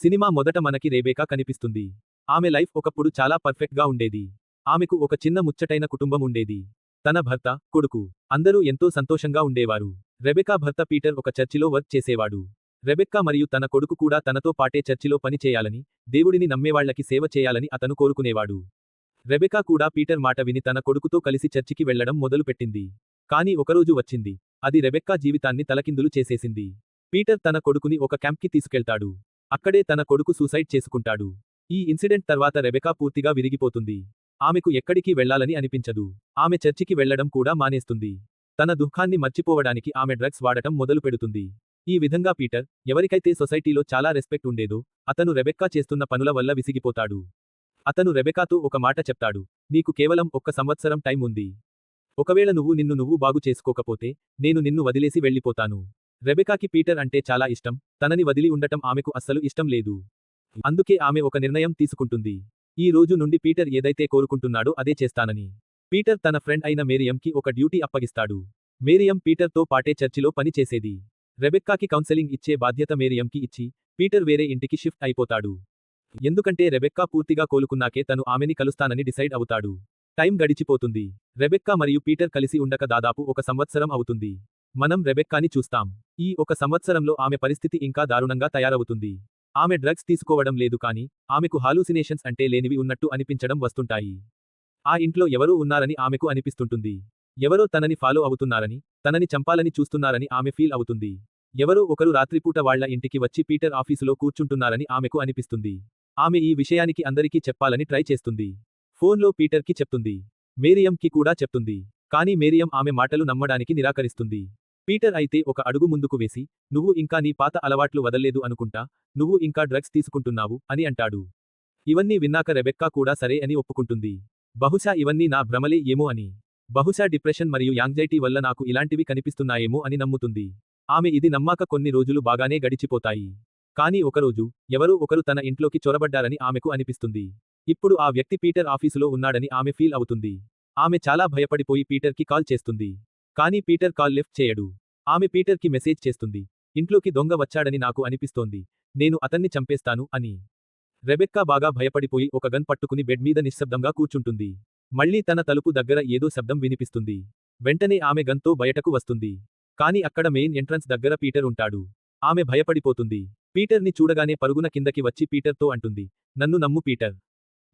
Cinema మొదట మనకి Rebecca కనిపిస్తుంది. ఆమె లైఫ్ ఒకప్పుడు చాలా పర్ఫెక్ట్ గా ఉండేది. ఆమెకు ఒక చిన్న ముచ్చటైన కుటుంబం ఉండేది. తన భర్త, కొడుకు అందరూ ఎంతో సంతోషంగా ఉండేవారు. రెబెకా భర్త పీటర్ ఒక చర్చిలో వర్క్ చేసేవాడు. రెబెక్కా మరియు తన కొడుకు కూడా తనతో పాటే చర్చిలో పని చేయాలని, దేవుడిని నమ్మేవాళ్లకి సేవ చేయాలని అతను కోరుకునేవాడు. రెబెకా కూడా పీటర్ మాట విని తన కొడుకుతో కలిసి చర్చికి వెళ్లడం మొదలుపెట్టింది. కానీ ఒకరోజు వచ్చింది. అది రెబెక్కా జీవితాన్ని తలకిందులు చేసేసింది. పీటర్ తన కొడుకుని ఒక క్యాంప్కి తీసుకెళ్తాడు. అక్కడే తన కొడుకు సూసైడ్ చేసుకుంటాడు. ఈ ఇన్సిడెంట్ తర్వాత రెబెకా పూర్తిగా విరిగిపోతుంది. ఆమెకు ఎక్కడికి వెళ్లాలని అనిపించదు. ఆమె చర్చికి వెళ్లడం కూడా మానేస్తుంది. తన దుఃఖాన్ని మర్చిపోవడానికి ఆమె డ్రగ్స్ వాడటం మొదలు పెడుతుంది. ఈ విధంగా పీటర్, ఎవరికైతే సొసైటీలో చాలా రెస్పెక్ట్ ఉండేదో, అతను రెబెక్కా చేస్తున్న పనుల వల్ల విసిగిపోతాడు. అతను రెబెకాతో ఒక మాట చెప్తాడు. నీకు కేవలం 1 సంవత్సరం టైం ఉంది. ఒకవేళ నువ్వు నిన్ను నువ్వు బాగు చేసుకోకపోతే, నేను నిన్ను వదిలేసి వెళ్ళిపోతాను. రెబెకాకి పీటర్ అంటే చాలా ఇష్టం, తనని వదిలి ఉండటం ఆమెకు అస్సలు ఇష్టం లేదు. అందుకే ఆమె ఒక నిర్ణయం తీసుకుంటుంది. ఈ రోజు నుండి పీటర్ ఏదైతే కోరుకుంటున్నాడో అదే చేస్తానని. పీటర్ తన ఫ్రెండ్ అయిన మేరియంకి ఒక డ్యూటీ అప్పగిస్తాడు. మేరియం పీటర్తో పాటే చర్చిలో పని చేసేది. రెబెక్కాకి కౌన్సెలింగ్ ఇచ్చే బాధ్యత మేరియంకి ఇచ్చి, పీటర్ వేరే ఇంటికి షిఫ్ట్ అయిపోతాడు. ఎందుకంటే రెబెక్కా పూర్తిగా కోలుకున్నాకే తను ఆమెని కలుస్తానని డిసైడ్ అవుతాడు. టైం గడిచిపోతుంది. రెబెక్కా మరియు పీటర్ కలిసి ఉండక దాదాపు 1 సంవత్సరం అవుతుంది. మనం రెబెక్కాని చూస్తాం. ఈ 1 సంవత్సరంలో ఆమె పరిస్థితి ఇంకా దారుణంగా తయారవుతుంది. ఆమె డ్రగ్స్ తీసుకోవడం లేదు కానీ, ఆమెకు హాలూసినేషన్స్ అంటే లేనివి ఉన్నట్టు అనిపించడం వస్తుంటాయి. ఆ ఇంట్లో ఎవరో ఉన్నారని ఆమెకు అనిపిస్తుంటుంది. ఎవరో తనని ఫాలో అవుతున్నారని, తనని చంపాలని చూస్తున్నారని ఆమె ఫీల్ అవుతుంది. ఎవరో ఒకరు రాత్రిపూట వాళ్ల ఇంటికి వచ్చి పీటర్ ఆఫీసులో కూర్చుంటున్నారని ఆమెకు అనిపిస్తుంది. ఆమె ఈ విషయానికి అందరికీ చెప్పాలని ట్రై చేస్తుంది. ఫోన్లో పీటర్కి చెప్తుంది. మేరియంకి కూడా చెప్తుంది. కానీ మేరియం ఆమె మాటలు నమ్మడానికి నిరాకరిస్తుంది. పీటర్ అయితే ఒక అడుగు ముందుకు వేసి, నువ్వు ఇంకా నీ పాత అలవాట్లు వదల్లేదు అనుకుంటా, నువ్వు ఇంకా డ్రగ్స్ తీసుకుంటున్నావు, అని అంటాడు. ఇవన్నీ విన్నాక రెబెక్కా కూడా సరే అని ఒప్పుకుంటుంది. బహుశా ఇవన్నీ నా భ్రమలే ఏమో అని. బహుశా డిప్రెషన్ మరియు యాంగ్జైటీ వల్ల నాకు ఇలాంటివి కనిపిస్తున్నాయేమో అని నమ్ముతుంది. ఆమె ఇది నమ్మాక కొన్ని రోజులు బాగానే గడిచిపోతాయి. కానీ ఒకరోజు, ఎవరో ఒకరు తన ఇంట్లోకి చొరబడ్డారని ఆమెకు అనిపిస్తుంది. ఇప్పుడు ఆ వ్యక్తి పీటర్ ఆఫీసులో ఉన్నాడని ఆమె ఫీల్ అవుతుంది. ఆమె చాలా భయపడిపోయి పీటర్కి కాల్ చేస్తుంది. కానీ పీటర్ కాల్ లిఫ్ట్ చేయడు. ఆమె పీటర్కి మెసేజ్ చేస్తుంది. ఇంట్లోకి దొంగ వచ్చాడని నాకు అనిపిస్తోంది. నేను అతన్ని చంపేస్తాను, అని. రెబెక్కా బాగా భయపడిపోయి ఒక గన్ పట్టుకుని బెడ్ మీద నిశ్శబ్దంగా కూర్చుంటుంది. మళ్ళీ తన తలుపు దగ్గర ఏదో శబ్దం వినిపిస్తుంది. వెంటనే ఆమె గన్తో బయటకు వస్తుంది. కానీ అక్కడ మెయిన్ ఎంట్రన్స్ దగ్గర పీటర్ ఉంటాడు. ఆమె భయపడిపోతుంది. పీటర్ని చూడగానే పరుగున కిందకి వచ్చి పీటర్తో అంటుంది. నన్ను నమ్ము పీటర్.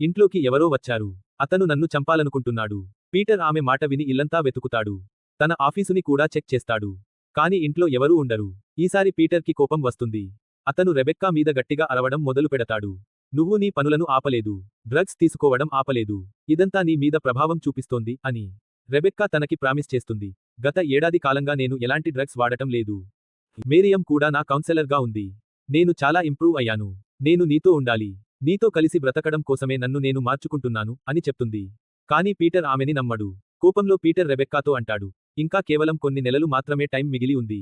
ఇంట్లోకి ఎవరో వచ్చారు. అతను నన్ను చంపాలనుకుంటున్నాడు. పీటర్ ఆమె మాట విని ఇల్లంతా వెతుకుతాడు. తన ఆఫీసుని కూడా చెక్ చేస్తాడు. కానీ ఇంట్లో ఎవరూ ఉండరు. ఈసారి పీటర్కి కోపం వస్తుంది. అతను రెబెక్కా మీద గట్టిగా అరవడం మొదలు పెడతాడు. నువ్వు నీ పనులను ఆపలేదు. డ్రగ్స్ తీసుకోవడం ఆపలేదు. ఇదంతా నీ మీద ప్రభావం చూపిస్తోంది, అని. రెబెక్కా తనకి ప్రామిస్ చేస్తుంది. గత ఏడాది కాలంగా నేను ఎలాంటి డ్రగ్స్ వాడటం లేదు. మేరియం కూడా నా కౌన్సెలర్గా ఉంది. నేను చాలా ఇంప్రూవ్ అయ్యాను. నేను నీతో ఉండాలి. నీతో కలిసి బ్రతకడం కోసమే నన్ను నేను మార్చుకుంటున్నాను, అని చెప్తుంది. కానీ పీటర్ ఆమెని నమ్మడు. కోపంలో పీటర్ రెబెక్కాతో అంటాడు. ఇంకా కేవలం కొన్ని నెలలు మాత్రమే టైం మిగిలి ఉంది.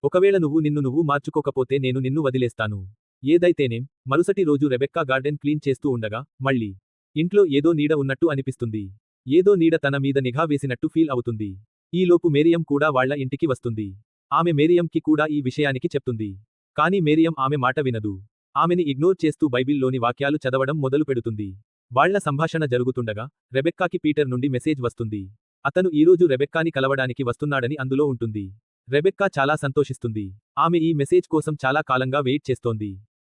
ఒకవేళ నువ్వు నిన్ను నువ్వు మార్చుకోకపోతే నేను నిన్ను వదిలేస్తాను. ఏదైతేనేం, మరుసటి రోజు రెబెక్కా గార్డెన్ క్లీన్ చేస్తూ ఉండగా, మళ్ళీ ఇంట్లో ఏదో నీడ ఉన్నట్టు అనిపిస్తుంది. ఏదో నీడ తన మీద నిఘా వేసినట్టు ఫీల్ అవుతుంది. ఈలోపు మేరియం కూడా వాళ్ల ఇంటికి వస్తుంది. ఆమె మేరియంకి కూడా ఈ విషయానికి చెప్తుంది. కానీ మేరియం ఆమె మాట వినదు. ఆమెని ఇగ్నోర్ చేస్తూ బైబిల్లోని వాక్యాలు చదవడం మొదలు పెడుతుంది. వాళ్ల సంభాషణ జరుగుతుండగా, రెబెక్కాకి పీటర్ నుండి మెసేజ్ వస్తుంది. అతను ఈరోజు రెబెక్కాని కలవడానికి వస్తున్నాడని అందులో ఉంటుంది. రెబెక్కా చాలా సంతోషిస్తుంది. ఆమె ఈ మెసేజ్ కోసం చాలా కాలంగా వెయిట్ చేస్తోంది.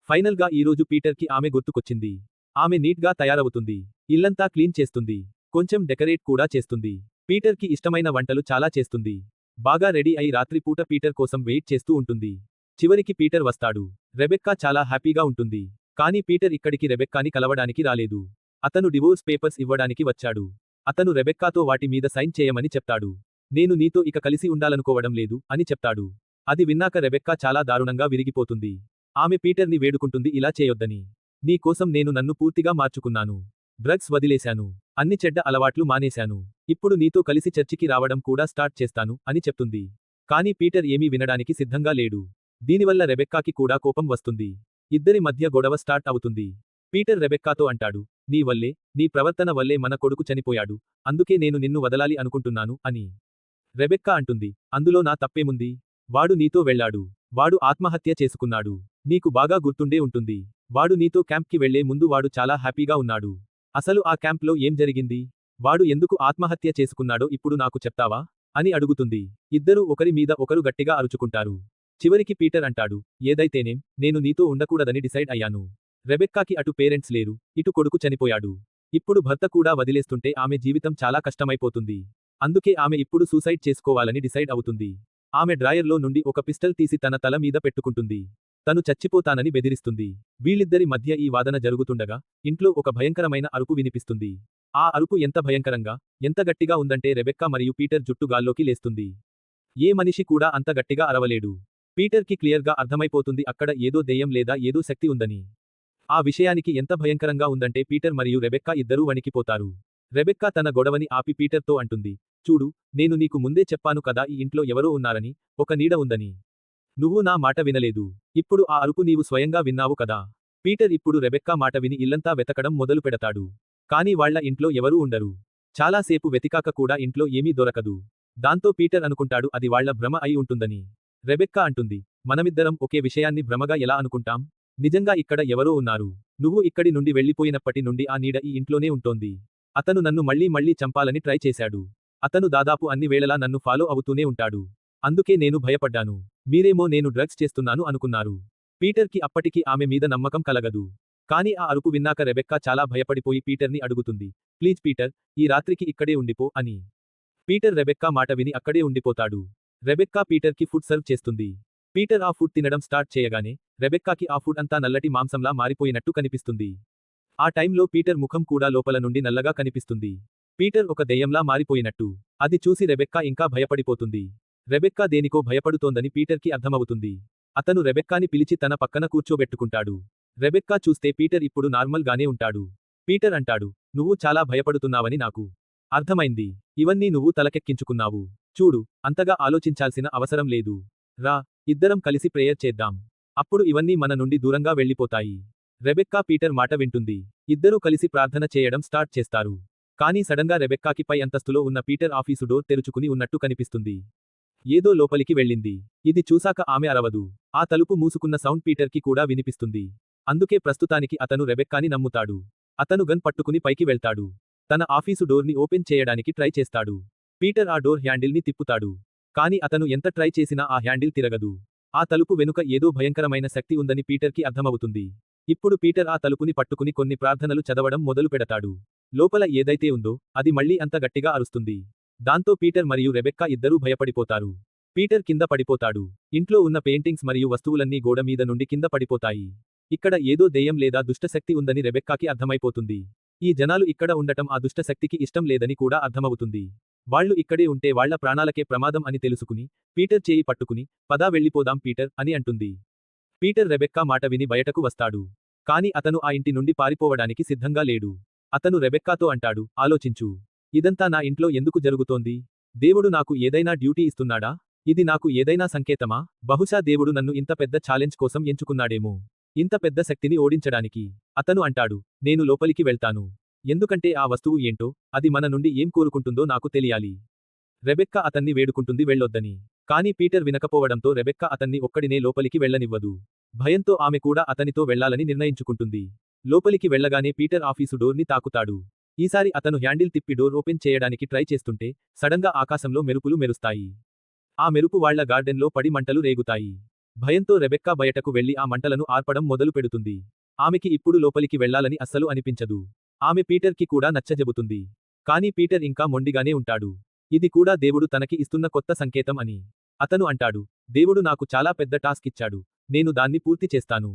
ఫైనల్గా ఈరోజు పీటర్కి ఆమె గుర్తుకొచ్చింది. ఆమె నీట్గా తయారవుతుంది. ఇల్లంతా క్లీన్ చేస్తుంది. కొంచెం డెకరేట్ కూడా చేస్తుంది. పీటర్కి ఇష్టమైన వంటలు చాలా చేస్తుంది. బాగా రెడీ అయి రాత్రిపూట పీటర్ కోసం వెయిట్ చేస్తూ ఉంటుంది. చివరికి పీటర్ వస్తాడు. రెబెక్కా చాలా హ్యాపీగా ఉంటుంది. కానీ పీటర్ ఇక్కడికి రెబెక్కాని కలవడానికి రాలేదు. అతను డివోర్స్ పేపర్స్ ఇవ్వడానికి వచ్చాడు. అతను రెబెక్కాతో వాటి మీద సైన్ చేయమని చెప్తాడు. నేను నీతో ఇక కలిసి ఉండాలనుకోవడం లేదు, అని చెప్తాడు. అది విన్నాక రెబెక్కా చాలా దారుణంగా విరిగిపోతుంది. ఆమె పీటర్ని వేడుకుంటుంది ఇలా చేయొద్దని. నీ కోసం నేను నన్ను పూర్తిగా మార్చుకున్నాను. డ్రగ్స్ వదిలేశాను. అన్ని చెడ్డ అలవాట్లు మానేశాను. ఇప్పుడు నీతో కలిసి చర్చికి రావడం కూడా స్టార్ట్ చేస్తాను, అని చెప్తుంది. కానీ పీటర్ ఏమీ వినడానికి సిద్ధంగా లేడు. దీనివల్ల రెబెక్కాకి కూడా కోపం వస్తుంది. ఇద్దరి మధ్య గొడవ స్టార్ట్ అవుతుంది. పీటర్ రెబెక్కాతో అంటాడు. నీ వల్లే, నీ ప్రవర్తన వల్లే మన కొడుకు చనిపోయాడు. అందుకే నేను నిన్ను వదలాలి అనుకుంటున్నాను, అని. రెబెక్కా అంటుంది. అందులో నా తప్పేముంది? వాడు నీతో వెళ్ళాడు. వాడు ఆత్మహత్య చేసుకున్నాడు. నీకు బాగా గుర్తుండే ఉంటుంది. వాడు నీతో క్యాంప్కి వెళ్లే ముందు వాడు చాలా హ్యాపీగా ఉన్నాడు. అసలు ఆ క్యాంప్లో ఏం జరిగింది? వాడు ఎందుకు ఆత్మహత్య చేసుకున్నాడో ఇప్పుడు నాకు చెప్తావా? అని అడుగుతుంది. ఇద్దరూ ఒకరి మీద ఒకరు గట్టిగా అరుచుకుంటారు. చివరికి పీటర్ అంటాడు, ఏదైతేనేం, నేను నీతో ఉండకూడదని డిసైడ్ అయ్యాను. రెబెక్కాకి అటు పేరెంట్స్ లేరు, ఇటు కొడుకు చనిపోయాడు. ఇప్పుడు భర్త కూడా వదిలేస్తుంటే ఆమె జీవితం చాలా కష్టమైపోతుంది. అందుకే ఆమె ఇప్పుడు సూసైడ్ చేసుకోవాలని డిసైడ్ అవుతుంది. ఆమె డ్రాయర్లో నుండి ఒక పిస్టల్ తీసి తన తల మీద పెట్టుకుంటుంది. తను చచ్చిపోతానని బెదిరిస్తుంది. వీళ్ళిద్దరి మధ్య ఈ వాదన జరుగుతుండగా ఇంట్లో ఒక భయంకరమైన అరుపు వినిపిస్తుంది. ఆ అరుపు ఎంత భయంకరంగా, ఎంత గట్టిగా ఉందంటే రెబెక్కా మరియు పీటర్ జుట్టు గాల్లోకి లేస్తుంది. ఏ మనిషి కూడా అంత గట్టిగా అరవలేడు. పీటర్కి క్లియర్గా అర్థమైపోతుంది అక్కడ ఏదో దెయ్యం లేదా ఏదో శక్తి ఉందని. ఆ విషయానికి ఎంత భయంకరంగా ఉందంటే పీటర్ మరియు రెబెక్కా ఇద్దరూ వణికిపోతారు. రెబెక్కా తన గొడవని ఆపి పీటర్తో అంటుంది, చూడు, నేను నీకు ముందే చెప్పాను కదా ఈ ఇంట్లో ఎవరో ఉన్నారని, ఒక నీడ ఉందని. నువ్వు నా మాట వినలేదు. ఇప్పుడు ఆ అరుపు నీవు స్వయంగా విన్నావు కదా. పీటర్ ఇప్పుడు రెబెక్కా మాట విని ఇల్లంతా వెతకడం మొదలు పెడతాడు. కానీ వాళ్ళ ఇంట్లో ఎవరూ ఉండరు. చాలాసేపు వెతికాక కూడా ఇంట్లో ఏమీ దొరకదు. దాంతో పీటర్ అనుకుంటాడు అది వాళ్ళ భ్రమ అయి ఉంటుందని. రెబెక్కా అంటుంది, మనమిద్దరం ఒకే విషయాన్ని భ్రమగా ఎలా అనుకుంటాం? నిజంగా ఇక్కడ ఎవరో ఉన్నారు. నువ్వు ఇక్కడి నుండి వెళ్ళిపోయినప్పటి నుండి ఆ నీడ ఈ ఇంట్లోనే ఉంటోంది. అతను నన్ను మళ్ళీ మళ్ళీ చంపాలని ట్రై చేశాడు. అతను దాదాపు అన్ని వేళలా నన్ను ఫాలో అవుతూనే ఉంటాడు. అందుకే నేను భయపడ్డాను. మీరేమో నేను డ్రగ్స్ చేస్తున్నాను అనుకున్నారు. పీటర్కి అప్పటికి ఆమె మీద నమ్మకం కలగదు. కానీ ఆ అరుపు విన్నాక రెబెక్కా చాలా భయపడిపోయి పీటర్ని అడుగుతుంది, ప్లీజ్ పీటర్, ఈ రాత్రికి ఇక్కడే ఉండిపో అని. పీటర్ రెబెక్కా మాట విని అక్కడే ఉండిపోతాడు. రెబెక్కా పీటర్కి ఫుడ్ సర్వ్ చేస్తుంది. పీటర్ ఆ ఫుడ్ తినడం స్టార్ట్ చేయగానే రెబెక్కాకి ఆ ఫుడ్ అంతా నల్లటి మాంసంలా మారిపోయినట్టు కనిపిస్తుంది. ఆ టైంలో పీటర్ ముఖం కూడా లోపల నుండి నల్లగా కనిపిస్తుంది. పీటర్ ఒక దెయ్యంలా మారిపోయినట్టు. అది చూసి రెబెక్కా ఇంకా భయపడిపోతుంది. రెబెక్కా దేనికో భయపడుతోందని పీటర్కి అర్థమవుతుంది. అతను రెబెక్కాని పిలిచి తన పక్కన కూర్చోబెట్టుకుంటాడు. రెబెక్కా చూస్తే పీటర్ ఇప్పుడు నార్మల్ గానే ఉంటాడు. పీటర్ అంటాడు, నువ్వు చాలా భయపడుతున్నావని నాకు అర్థమైంది. ఇవన్నీ నువ్వు తలకెక్కించుకున్నావు. చూడు, అంతగా ఆలోచించాల్సిన అవసరం లేదు. రా, ఇద్దరం కలిసి ప్రేయర్ చేద్దాం. అప్పుడు ఇవన్నీ మన నుండి దూరంగా వెళ్ళిపోతాయి. రెబెక్కా పీటర్ మాట వింటుంది. ఇద్దరూ కలిసి ప్రార్థన చేయడం స్టార్ట్ చేస్తారు. కానీ సడన్గా రెబెక్కాకి పై అంతస్తులో ఉన్న పీటర్ ఆఫీసు డోర్ తెరుచుకుని ఉన్నట్టు కనిపిస్తుంది. ఏదో లోపలికి వెళ్ళింది. ఇది చూసాక ఆమె అరవదు. ఆ తలుపు మూసుకున్న సౌండ్ పీటర్కి కూడా వినిపిస్తుంది. అందుకే ప్రస్తుతానికి అతను రెబెక్కాని నమ్ముతాడు. అతను గన్ పట్టుకుని పైకి వెళ్తాడు. తన ఆఫీసు డోర్ని ఓపెన్ చేయడానికి ట్రై చేస్తాడు. పీటర్ ఆ డోర్ హ్యాండిల్ని తిప్పుతాడు. కానీ అతను ఎంత ట్రై చేసినా ఆ హ్యాండిల్ తిరగదు. ఆ తలుపు వెనుక ఏదో భయంకరమైన శక్తి ఉందని పీటర్కి అర్థమవుతుంది. ఇప్పుడు పీటర్ ఆ తలుపుని పట్టుకుని కొన్ని ప్రార్థనలు చదవడం మొదలు పెడతాడు. లోపల ఏదైతే ఉందో అది మళ్ళీ అంత గట్టిగా అరుస్తుంది. దాంతో పీటర్ మరియు రెబెక్కా ఇద్దరూ భయపడిపోతారు. పీటర్ కింద పడిపోతాడు. ఇంట్లో ఉన్న పెయింటింగ్స్ మరియు వస్తువులన్నీ గోడ మీద నుండి కింద పడిపోతాయి. ఇక్కడ ఏదో దెయ్యం లేదా దుష్టశక్తి ఉందని రెబెక్కాకి అర్థమైపోతుంది. ఈ జనాలు ఇక్కడ ఉండటం ఆ దుష్టశక్తికి ఇష్టం లేదని కూడా అర్థమవుతుంది. వాళ్ళు ఇక్కడే ఉంటే వాళ్ళ ప్రాణాలకే ప్రమాదం అని తెలుసుకుని పీటర్ చేయి పట్టుకుని, పదా వెళ్ళిపోదాం పీటర్ అని అంటుంది. పీటర్ రెబెక్కా మాట విని బయటకు వస్తాడు. కాని అతను ఆ ఇంటి నుండి పారిపోవడానికి సిద్ధంగా లేడు. అతను రెబెక్కాతో అంటాడు, ఆలోచించు. ఇదంతా నా ఇంట్లో ఎందుకు జరుగుతోంది? దేవుడు నాకు ఏదైనా డ్యూటీ ఇస్తున్నాడా? ఇది నాకు ఏదైనా సంకేతమా? బహుశా దేవుడు నన్ను ఇంత పెద్ద ఛాలెంజ్ కోసం ఎంచుకున్నాడేమో. ఇంత పెద్ద శక్తిని ఓడించడానికి. అతను అంటాడు, నేను లోపలికి వెళ్తాను. ఎందుకంటే ఆ వస్తువు ఏంటో, అది మన నుండి ఏం కోరుకుంటుందో నాకు తెలియాలి. రెబెక్కా అతన్ని వేడుకుంటుంది వెళ్ళొద్దని. కానీ పీటర్ వినకపోవడంతో రెబెక్కా అతన్ని ఒక్కడినే లోపలికి వెళ్ళనివ్వదు. భయంతో ఆమె కూడా అతనితో వెళ్లాలని నిర్ణయించుకుంటుంది. లోపలికి వెళ్ళగానే పీటర్ ఆఫీసు డోర్ని తాకుతాడు. ఈసారి అతను హ్యాండిల్ తిప్పి డోర్ ఓపెన్ చేయడానికి ట్రై చేస్తుంటే సడన్గా ఆకాశంలో మెరుపులు మెరుస్తాయి. ఆ మెరుపు వాళ్ల గార్డెన్లో పడి మంటలు రేగుతాయి. భయంతో రెబెక్కా బయటకు వెళ్లి ఆ మంటలను ఆర్పడం మొదలు పెడుతుంది. ఆమెకి ఇప్పుడు లోపలికి వెళ్లాలని అస్సలు అనిపించదు. ఆమె పీటర్కి కూడా నచ్చజెబుతుంది. కానీ పీటర్ ఇంకా మొండిగానే ఉంటాడు. ఇది కూడా దేవుడు తనకి ఇస్తున్న కొత్త సంకేతం అని. అతను అంటాడు, దేవుడు నాకు చాలా పెద్ద టాస్క్ ఇచ్చాడు. నేను దాన్ని పూర్తి చేస్తాను.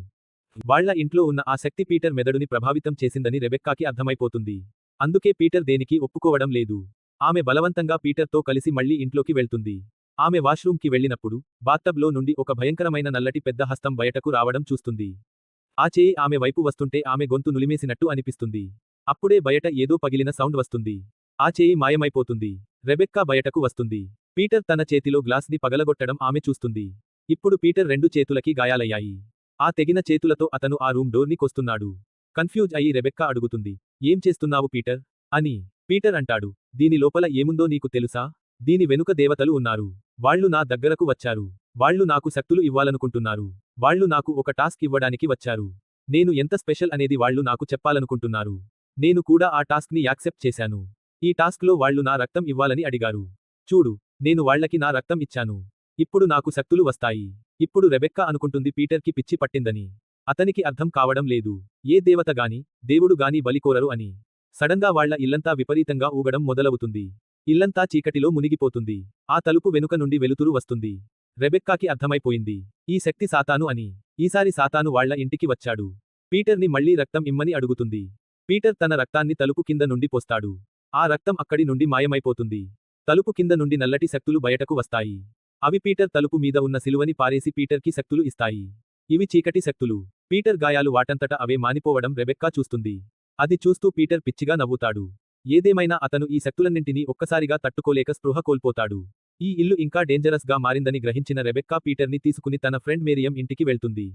వాళ్ల ఇంట్లో ఉన్న ఆ శక్తి పీటర్ మెదడుని ప్రభావితం చేసిందని రెబెక్కాకి అర్థమైపోతుంది. అందుకే పీటర్ దేనికి ఒప్పుకోవడం లేదు. ఆమె బలవంతంగా పీటర్తో కలిసి మళ్లీ ఇంట్లోకి వెళ్తుంది. ఆమె వాష్రూమ్కి వెళ్ళినప్పుడు బాత్టబ్లో నుండి ఒక భయంకరమైన నల్లటి పెద్ద హస్తం బయటకు రావడం చూస్తుంది. ఆ చేయి ఆమె వైపు వస్తుంటే ఆమె గొంతు నులిమేసినట్టు అనిపిస్తుంది. అప్పుడే బయట ఏదో పగిలిన సౌండ్ వస్తుంది. ఆ చేయి మాయమైపోతుంది. రెబెక్కా బయటకు వస్తుంది. పీటర్ తన చేతిలో గ్లాస్ని పగలగొట్టడం ఆమె చూస్తుంది. ఇప్పుడు పీటర్ 2 చేతులకి గాయాలయ్యాయి. ఆ తెగిన చేతులతో అతను ఆ రూమ్ డోర్ని కొస్తున్నాడు. కన్ఫ్యూజ్ అయి రెబెక్కా అడుగుతుంది, ఏం చేస్తున్నావు పీటర్? అని. పీటర్ అంటాడు, దీని లోపల ఏముందో నీకు తెలుసా? దీని వెనుక దేవతలు ఉన్నారు. వాళ్ళు నా దగ్గరకు వచ్చారు. వాళ్ళు నాకు శక్తులు ఇవ్వాలనుకుంటున్నారు. వాళ్ళు నాకు ఒక టాస్క్ ఇవ్వడానికి వచ్చారు. నేను ఎంత స్పెషల్ అనేది వాళ్ళు నాకు చెప్పాలనుకుంటున్నారు. నేను కూడా ఆ టాస్క్ని యాక్సెప్ట్ చేశాను. ఈ టాస్క్లో వాళ్ళు నా రక్తం ఇవ్వాలని అడిగారు. చూడు, నేను వాళ్ళకి నా రక్తం ఇచ్చాను. ఇప్పుడు నాకు శక్తులు వస్తాయి. ఇప్పుడు రెబెక్కా అనుకుంటుంది పీటర్కి పిచ్చి పట్టిందని. అతనికి అర్థం కావడం లేదు. ఏ దేవత గాని, దేవుడు గాని బలి కోరరు అని. సడన్గా వాళ్ళ ఇల్లంతా విపరీతంగా ఊగడం మొదలవుతుంది. ఇల్లంతా చీకటిలో మునిగిపోతుంది. ఆ తలుపు వెనుక నుండి వెలుతురు వస్తుంది. రెబెక్కాకి అర్థమైపోయింది. ఈ శక్తి సాతాను అని. ఈసారి సాతాను వాళ్ళ ఇంటికి వచ్చాడు. పీటర్ని మళ్ళీ రక్తం ఇమ్మని అడుగుతుంది. పీటర్ తన రక్తాన్ని తలుపు కింద నుండి పోస్తాడు. ఆ రక్తం అక్కడి నుండి మాయమైపోతుంది. తలుపు కింద నుండి నల్లటి శక్తులు బయటకు వస్తాయి. అవి పీటర్ తలుపు మీద ఉన్న సిలువని పారేసి పీటర్కి శక్తులు ఇస్తాయి. ఇవి చీకటి శక్తులు. పీటర్ గాయాలు వాటంతట అవే మానిపోవడం రెబెక్కా చూస్తుంది. అది చూస్తూ పీటర్ పిచ్చిగా నవ్వుతాడు. ఏదేమైనా అతను ఈ శక్తులన్నింటినీ ఒక్కసారిగా తట్టుకోలేక స్పృహ కోల్పోతాడు. ఈ ఇల్లు ఇంకా డేంజరస్ గా మారిందని గ్రహించిన రెబెక్కా పీటర్ని తీసుకుని తన ఫ్రెండ్ మేరియం ఇంటికి వెళ్తుంది.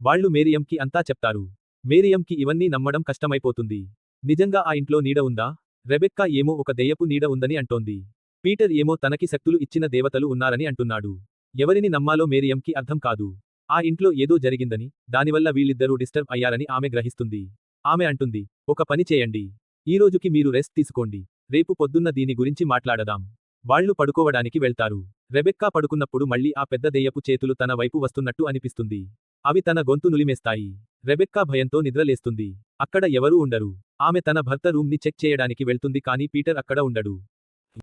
వాళ్ళు మేరియంకి అంతా చెప్తారు. మేరియంకి ఇవన్నీ నమ్మడం కష్టమైపోతుంది. నిజంగా ఆ ఇంట్లో నీడ ఉందా? రెబెక్కా ఏమో ఒక దెయ్యపు నీడ ఉందని అంటోంది. పీటర్ ఏమో తనకి శక్తులు ఇచ్చిన దేవతలు ఉన్నారని అంటున్నాడు. ఎవరిని నమ్మాలో మేరియంకి అర్థం కాదు. ఆ ఇంట్లో ఏదో జరిగిందని, దానివల్ల వీళ్ళిద్దరూ డిస్టర్బ్ అయ్యారని ఆమె గ్రహిస్తుంది. ఆమె అంటుంది, ఒక పని చేయండి. ఈ రోజుకి మీరు రెస్ట్ తీసుకోండి. రేపు పొద్దున్న దీని గురించి మాట్లాడదాం. వాళ్ళు పడుకోవడానికి వెళ్తారు. రెబెక్కా పడుకున్నప్పుడు మళ్ళీ ఆ పెద్ద దెయ్యపు చేతులు తన వైపు వస్తున్నట్టు అనిపిస్తుంది. అవి తన గొంతు నులిమేస్తాయి. రెబెక్కా భయంతో నిద్రలేస్తుంది. అక్కడ ఎవరూ ఉండరు. ఆమె తన భర్త రూమ్ ని చెక్ చేయడానికి వెళ్తుంది కానీ పీటర్ అక్కడ ఉండడు.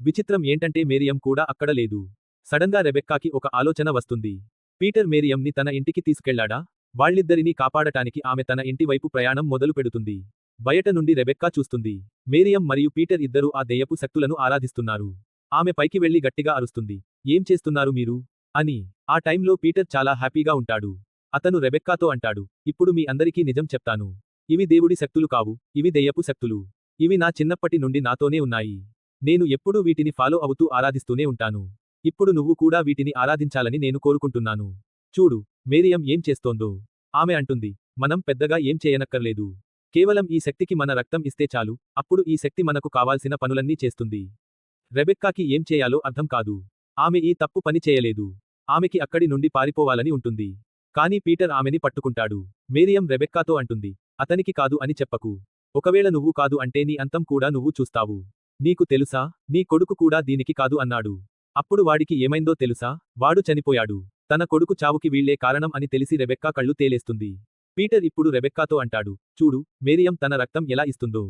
విచిత్రం ఏంటంటే మేరియం కూడా అక్కడ లేదు. సడన్గా రెబెక్కాకి ఒక ఆలోచన వస్తుంది. పీటర్ మేరియంని తన ఇంటికి తీసుకెళ్లాడా? వాళ్ళిద్దరినీ కాపాడటానికి ఆమె తన ఇంటి వైపు ప్రయాణం మొదలు పెడుతుంది. బయట నుండి రెబెక్కా చూస్తుంది. మేరియం మరియు పీటర్ ఇద్దరూ ఆ దెయ్యపు శక్తులను ఆరాధిస్తున్నారు. ఆమె పైకి వెళ్లి గట్టిగా అరుస్తుంది. ఏం చేస్తున్నారు మీరు? అని. ఆ టైంలో పీటర్ చాలా హ్యాపీగా ఉంటాడు. అతను రెబెక్కాతో అంటాడు, ఇప్పుడు మీ అందరికీ నిజం చెప్తాను. ఇవి దేవుడి శక్తులు కావు, ఇవి దెయ్యపు శక్తులు. ఇవి నా చిన్నప్పటి నుండి నాతోనే ఉన్నాయి. నేను ఎప్పుడూ వీటిని ఫాలో అవుతూ ఆరాధిస్తూనే ఉంటాను. ఇప్పుడు నువ్వు కూడా వీటిని ఆరాధించాలని నేను కోరుకుంటున్నాను. చూడు, మేరియం ఏం చేస్తోందో. ఆమె అంటుంది, మనం పెద్దగా ఏం చేయనక్కర్లేదు. కేవలం ఈ శక్తికి మన రక్తం ఇస్తే చాలు, అప్పుడు ఈ శక్తి మనకు కావాల్సిన పనులన్నీ చేస్తుంది. రెబెక్కాకి ఏం చేయాలో అర్థం కాదు. ఆమె ఈ తప్పు పని చేయలేదు. ఆమెకి అక్కడి నుండి పారిపోవాలని ఉంటుంది. కానీ పీటర్ ఆమెని పట్టుకుంటాడు. మేరియం రెబెక్కాతో అంటుంది, అతనికి కాదు అని చెప్పకు. ఒకవేళ నువ్వు కాదు అంటే నీ అంతం కూడా నువ్వు చూస్తావు. నీకు తెలుసా, నీ కొడుకు కూడా దీనికి కాదు అన్నాడు. అప్పుడు వాడికి ఏమైందో తెలుసా? వాడు చనిపోయాడు. తన కొడుకు చావుకి వీళ్లే కారణం అని తెలిసి రెబెక్కా కళ్ళు తేలేస్తుంది. పీటర్ ఇప్పుడు రెబెక్కాతో అంటాడు, చూడు, మేరియం తన రక్తం ఎలా ఇస్తుందో.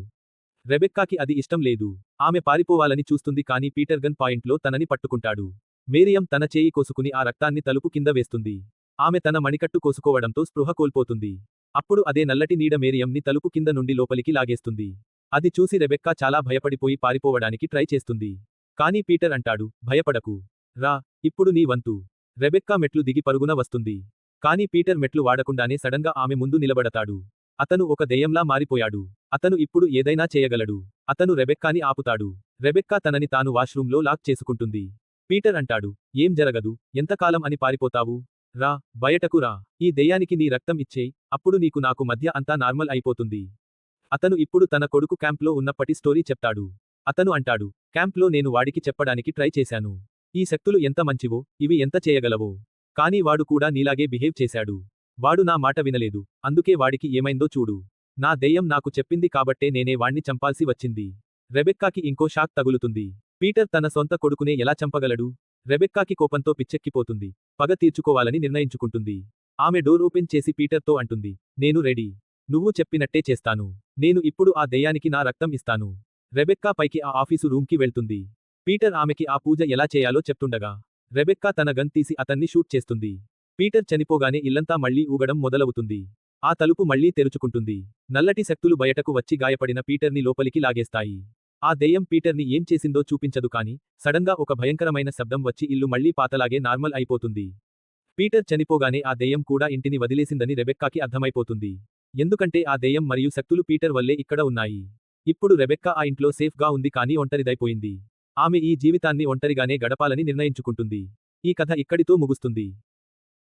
రెబెక్కాకి అది ఇష్టం లేదు. ఆమె పారిపోవాలని చూస్తుంది కానీ పీటర్ గన్ పాయింట్లో తనని పట్టుకుంటాడు. మేరియం తన చేయి కోసుకుని ఆ రక్తాన్ని తలుపు కింద వేస్తుంది. ఆమె తన మణికట్టు కోసుకోవడంతో స్పృహ కోల్పోతుంది. అప్పుడు అదే నల్లటి నీడ మేరియంని తలుపు కింద నుండి లోపలికి లాగేస్తుంది. అది చూసి రెబెక్కా చాలా భయపడిపోయి పారిపోవడానికి ట్రై చేస్తుంది. కానీ పీటర్ అంటాడు, భయపడకు. రా, ఇప్పుడు నీ వంతు. రెబెక్కా మెట్లు దిగి పరుగున వస్తుంది. కానీ పీటర్ మెట్లు వాడకుండానే సడన్గా ఆమె ముందు నిలబడతాడు. అతను ఒక దెయ్యంలా మారిపోయాడు. అతను ఇప్పుడు ఏదైనా చేయగలడు. అతను రెబెక్కాని ఆపుతాడు. రెబెక్కా తనని తాను వాష్రూంలో లాక్ చేసుకుంటుంది. పీటర్ అంటాడు, ఏం జరగదు, ఎంతకాలం అని పారిపోతావు? రా, బయటకు రా. ఈ దెయ్యానికి నీ రక్తం ఇచ్చేయ్, అప్పుడు నీకు నాకు మధ్య అంతా నార్మల్ అయిపోతుంది. అతను ఇప్పుడు తన కొడుకు క్యాంప్లో ఉన్నప్పటి స్టోరీ చెప్తాడు. అతను అంటాడు, క్యాంప్లో నేను వాడికి చెప్పడానికి ట్రై చేశాను. ఈ శక్తులు ఎంత మంచివో, ఇవి ఎంత చేయగలవో. కానీ వాడు కూడా నీలాగే బిహేవ్ చేశాడు. వాడు నా మాట వినలేదు, అందుకే వాడికి ఏమైందో చూడు. నా దెయ్యం నాకు చెప్పింది కాబట్టే నేనే వాణ్ణి చంపాల్సి వచ్చింది. రెబెక్కాకి ఇంకో షాక్ తగులుతుంది. పీటర్ తన సొంత కొడుకునే ఎలా చంపగలడు? రెబెక్కాకి కోపంతో పిచ్చెక్కిపోతుంది. పగ తీర్చుకోవాలని నిర్ణయించుకుంటుంది. ఆమె డోర్ ఓపెన్ చేసి పీటర్తో అంటుంది, నేను రెడీ. నువ్వు చెప్పినట్టే చేస్తాను. నేను ఇప్పుడు ఆ దెయ్యానికి నా రక్తం ఇస్తాను. రెబెక్కా పైకి ఆ ఆఫీసు రూమ్కి వెళ్తుంది. పీటర్ ఆమెకి ఆ పూజ ఎలా చేయాలో చెప్తుండగా రెబెక్కా తన గన్ తీసి అతన్ని షూట్ చేస్తుంది. పీటర్ చనిపోగానే ఇల్లంతా మళ్లీ ఊగడం మొదలవుతుంది. ఆ తలుపు మళ్లీ తెరుచుకుంటుంది. నల్లటి శక్తులు బయటకు వచ్చి గాయపడిన పీటర్ని లోపలికి లాగేస్తాయి. ఆ దెయ్యం పీటర్ని ఏం చేసిందో చూపించదు కానీ సడన్గా ఒక భయంకరమైన శబ్దం వచ్చి ఇల్లు మళ్లీ పాతలాగే నార్మల్ అయిపోతుంది. పీటర్ చనిపోగానే ఆ దెయ్యం కూడా ఇంటిని వదిలేసిందని రెబెక్కాకి అర్థమైపోతుంది. ఎందుకంటే ఆ దెయ్యం మరియు శక్తులు పీటర్ వల్లే ఇక్కడ ఉన్నాయి. ఇప్పుడు రెబెక్కా ఆ ఇంట్లో సేఫ్ గా ఉంది కానీ ఒంటరిదైపోయింది. ఆమె ఈ జీవితాన్ని ఒంటరిగానే గడపాలని నిర్ణయించుకుంటుంది. ఈ కథ ఇక్కడితో ముగుస్తుంది.